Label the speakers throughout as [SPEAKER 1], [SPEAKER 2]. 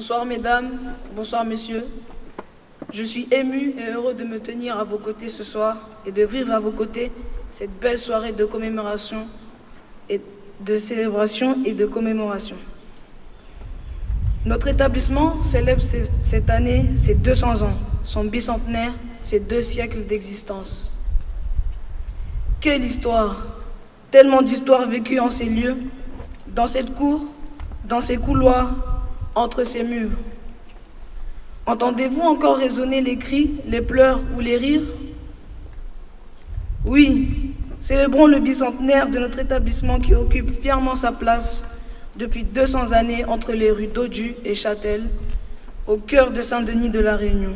[SPEAKER 1] Bonsoir mesdames, bonsoir messieurs. Je suis ému et heureux de me tenir à vos côtés ce soir et de vivre à vos côtés cette belle soirée de commémoration et de célébration et de commémoration. Notre établissement célèbre cette année ses 200 ans, son bicentenaire, ses 2 siècles d'existence. Quelle histoire! Tellement d'histoires vécues en ces lieux, dans cette cour, dans ces couloirs, entre ces murs. Entendez-vous encore résonner les cris, les pleurs ou les rires? Oui, célébrons le bicentenaire de notre établissement qui occupe fièrement sa place depuis 200 années entre les rues d'Audu et Châtel, au cœur de Saint-Denis de la Réunion.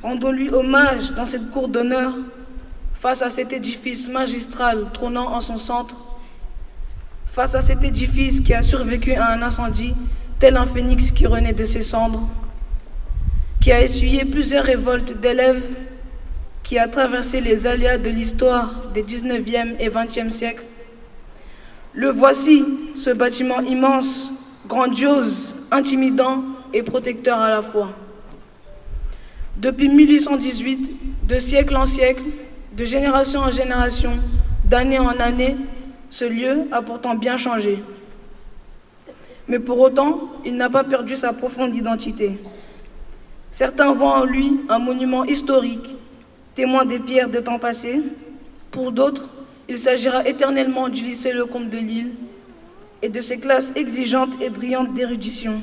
[SPEAKER 1] Rendons-lui hommage dans cette cour d'honneur, face à cet édifice magistral trônant en son centre, face à cet édifice qui a survécu à un incendie tel un phénix qui renaît de ses cendres, qui a essuyé plusieurs révoltes d'élèves, qui a traversé les aléas de l'histoire des 19e et 20e siècles. Le voici, ce bâtiment immense, grandiose, intimidant et protecteur à la fois. Depuis 1818, de siècle en siècle, de génération en génération, d'année en année, ce lieu a pourtant bien changé. Mais pour autant, il n'a pas perdu sa profonde identité. Certains voient en lui un monument historique, témoin des pierres de temps passés. Pour d'autres, il s'agira éternellement du lycée Lecomte de Lille et de ses classes exigeantes et brillantes d'érudition.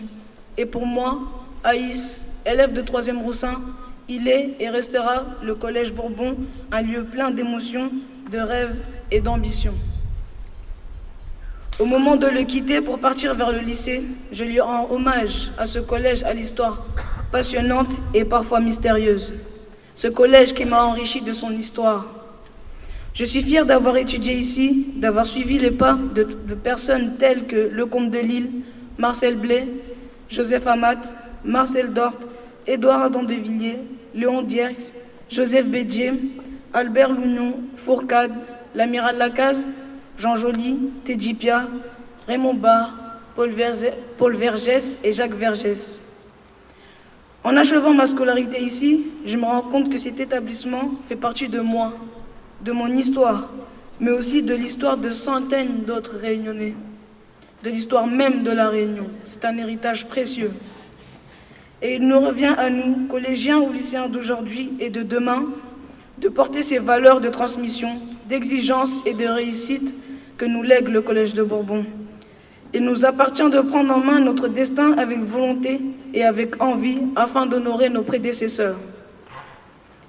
[SPEAKER 1] Et pour moi, Aïs, élève de 3e Roussin, il est et restera le Collège Bourbon, un lieu plein d'émotions, de rêves et d'ambition. Au moment de le quitter pour partir vers le lycée, je lui rends hommage à ce collège à l'histoire passionnante et parfois mystérieuse. Ce collège qui m'a enrichi de son histoire. Je suis fier d'avoir étudié ici, d'avoir suivi les pas de personnes telles que Lecomte de Lille, Marcel Blay, Joseph Amat, Marcel Dort, Édouard Adam de Villiers, Léon Dierks, Joseph Bédier, Albert Lougnon, Fourcade, l'amiral Lacaze, Jean Joly, Teddy Pia, Raymond Barre, Paul Vergès et Jacques Vergès. En achevant ma scolarité ici, je me rends compte que cet établissement fait partie de moi, de mon histoire, mais aussi de l'histoire de centaines d'autres Réunionnais, de l'histoire même de la Réunion. C'est un héritage précieux. Et il nous revient à nous, collégiens ou lycéens d'aujourd'hui et de demain, de porter ces valeurs de transmission, d'exigence et de réussite que nous lègue le Collège de Bourbon. Il nous appartient de prendre en main notre destin avec volonté et avec envie afin d'honorer nos prédécesseurs.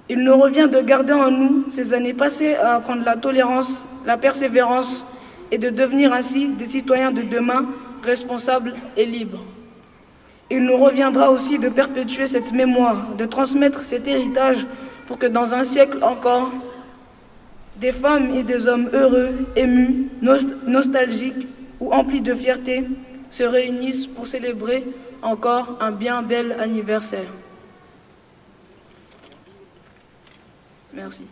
[SPEAKER 1] Il nous revient de garder en nous ces années passées à apprendre la tolérance, la persévérance et de devenir ainsi des citoyens de demain responsables et libres. Il nous reviendra aussi de perpétuer cette mémoire, de transmettre cet héritage pour que dans un siècle encore, des femmes et des hommes heureux, émus, nostalgiques ou emplis de fierté se réunissent pour célébrer encore un bien bel anniversaire. Merci.